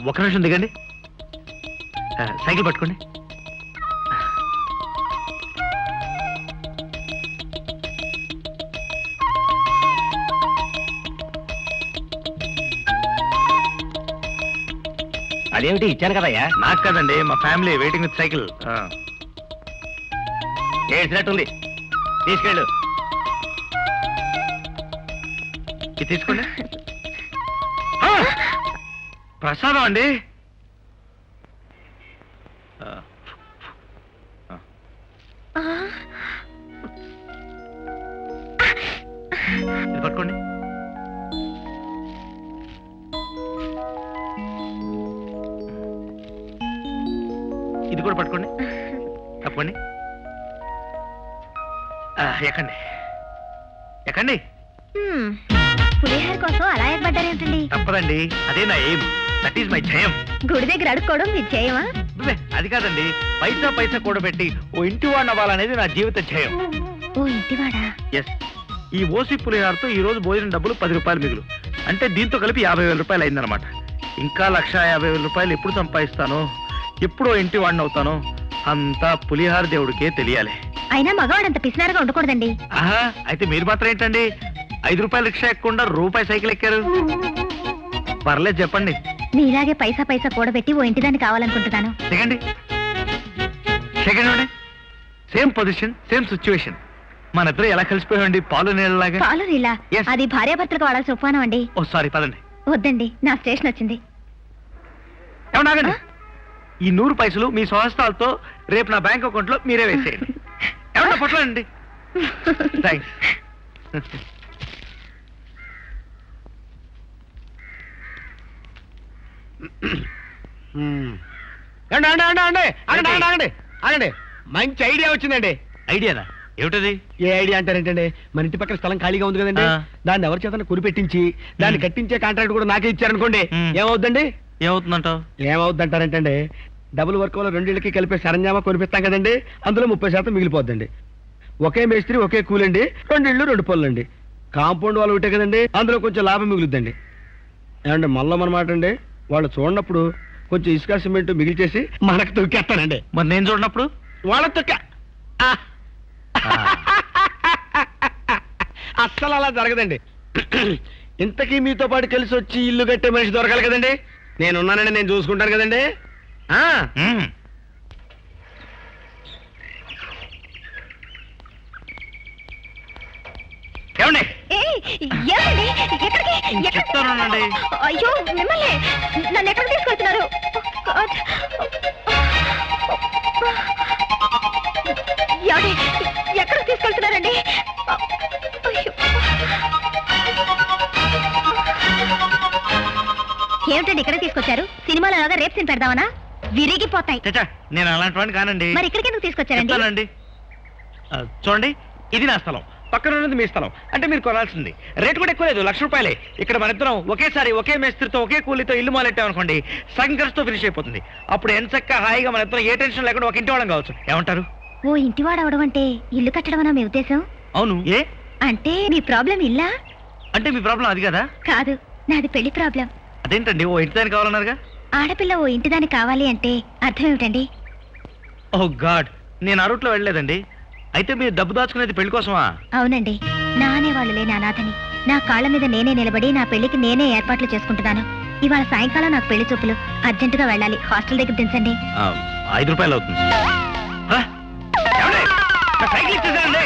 ఒక నిమిషం దిగండి. సైకిల్ పట్టుకోండి. అదేమిటి ఇచ్చాను కదయ్యా? నాకు కదండి, మా ఫ్యామిలీ వెయిటింగ్ విత్ సైకిల్. ఏడ్చినట్టుంది, తీసుకెళ్ళు. ఇది తీసుకోండి. ప్రసాదం అండి. ఇది పట్టుకోండి. ఇది కూడా పట్టుకోండి. తప్పండి. ఎక్కండి ఎక్కండి. పులిహార కోసం అలా ఏర్పడ్డారేంటండి? తప్పదండి, అదే నా ఎయిమ్. దట్ ఈస్ మై జయం. గుడి దగ్గర అడుక్కోవడం మీ జయమా? అది కాదండి, పైసా పైసా కూడబెట్టి ఓ ఇంటి వాడిని అవ్వాలనేది నా జీవిత జయం. ఓ ఇంటివాడా? ఎస్. ఈ ఓసి పులిహారతో ఈ రోజు భోజనం డబ్బులు 10 రూపాయలు మిగులు. అంటే దీంతో కలిపి 50,000 రూపాయలు అయిందనమాట. ఇంకా 1,50,000 రూపాయలు ఎప్పుడు సంపాదిస్తానో, ఎప్పుడో ఇంటి వాడిని అవుతానో అంతా పులిహార దేవుడికే తెలియాలి. అయినా మగవాడంత పిసినారుగా ఉండకూడదండి. ఆహా, అయితే మీరు మాత్రం ఏంటండి 5 రూపాయల రిక్షా ఎక్కకుండా రూపాయి సైకిల్ ఎక్కారు? పర్లేదు చెప్పండి. మీలాగే పైసా పైసా కూడబెట్టి ఓ ఇంటిదాన్ని కావాలనుకుంటున్నాను. Second second same position, same situation. మన ఇద్దరు ఎలా కలిసిపోయామండి, పాలు నీళ్ళలాగా. పాలు నీళ్ళ? అది భార్యాభర్తలకు వాడాల్సిన ఉపమానం అండి. ఓ సారీ, పదండి. వద్దండి, నా స్టేషన్ వచ్చింది. ఏమన్నాగండి, ఈ 100 పైసలు మీ స్వహస్తాలతో రేపు నా బ్యాంక్ అకౌంట్ లో మీరే వేసేయండి. ఏమన్నా పొట్లండి. థ్యాంక్స్. ఆగండి, మంచి ఐడియా వచ్చిందండి. ఐడియానా? ఏమిటది? ఏ ఐడియా అంటారేంటండి? మన ఇంటి పక్కన స్థలం ఖాళీగా ఉంది కదండి, దాన్ని ఎవరి చేత కురిపెట్టించి దాన్ని కట్టించే కాంట్రాక్ట్ కూడా నాకే ఇచ్చారనుకోండి, ఏమవుద్దండి? ఏమవుతుందంటావు? ఏమవుద్దంటారంటండి, డబుల్ వర్క్ వల్ల 2 ఇళ్ళకి కలిపే సరంజామా కొనిపిస్తాం కదండి, అందులో 30% మిగిలిపోద్దండి. ఒకే మేస్త్రి ఒకే కూలండి, 2 ఇళ్ళు 2 పొలండి. కాంపౌండ్ వాళ్ళు ఒకటే కదండి, అందులో కొంచెం లాభం మిగులుద్దండి. ఏమంటే మల్లమన్నమాట అండి, వాళ్ళు చూడనప్పుడు కొంచెం ఇసుక సిమెంట్ మిగిల్చేసి మనకు తొక్కేస్తానండి. మరి నేను చూడనప్పుడు వాళ్ళ తొక్క అస్సలు అలా జరగదండి. ఇంతకీ మీతో పాటు కలిసి వచ్చి ఇల్లు కట్టే మనిషి దొరకాలి కదండి. నేనున్నానండి, నేను చూసుకుంటాను కదండి. ఏమండి చెప్తానండి. చెప్తానండి. అయ్యో మిమ్మల్ని, నన్ను ఎక్కడికి తీసుకెళ్తున్నారు? ఎక్కడికి తీసుకెళ్తున్నారండి? ఏమిటండి ఇక్కడ తీసుకొచ్చారు? సినిమాలో లాగా రేప్ సీన్ పెడదామనా? విరిగిపోతాయి. నేను అలాంటి వాడిని కానండి. మరి ఇక్కడికి ఎందుకు తీసుకొచ్చారండి? చూడండి, ఇది నా స్థలం, పక్కన ఉన్నది మీ స్థలం. అంటే మీరు కొనాల్సింది. రేటు కూడా ఎక్కువ లేదు, 1,00,000 రూపాయలే. ఇక్కడ మన ఇద్దరం ఒకేసారి ఒకే మేస్త్రితో ఒకే కూలీతో ఇల్లు మొదలెట్టామనుకోండి, సగం ఖర్చుతో ఫినిష్ అయిపోతుంది. అప్పుడు ఎంచక్క హాయిగా మన ఇద్దరం ఏ టెన్షన్ లేకుండా ఒక ఇంటి వాళ్ళం కావచ్చు. ఏమంటారు? ఓ ఇంటివాడు అవడం అంటే ఇల్లు కట్టడం మీ ఉద్దేశం? అవును. ఏ అంటే మీ ప్రాబ్లం ఇల్లా? అంటే మీ ప్రాబ్లం అది కదా? కాదు, నాది పెళ్లి ప్రాబ్లం. అదేంటండి, ఓ ఇంటిదాన్ని కావాలన్నారుగా? ఆడపిల్ల ఓ ఇంటిదాన్ని కావాలి అంటే అర్థం ఏమిటండి? ఓ గాడ్, నేను ఆ రూట్లో వెళ్ళలేదండి. అయితే మీరు డబ్బు దాచుకునేది పెళ్లి కోసమా? అవునండి, నా అనేవాళ్ళు లేని అనాథని. నా కాళ్ళ మీద నేనే నిలబడి నా పెళ్లికి నేనే ఏర్పాట్లు చేసుకుంటున్నాను. ఇవాళ సాయంకాలం నాకు పెళ్లి చూపులు, అర్జెంటుగా వెళ్ళాలి. హాస్టల్ దగ్గర దించండి. 5 రూపాయలు అవుతుంది. సైకిల్ ఇచ్చేసానండి.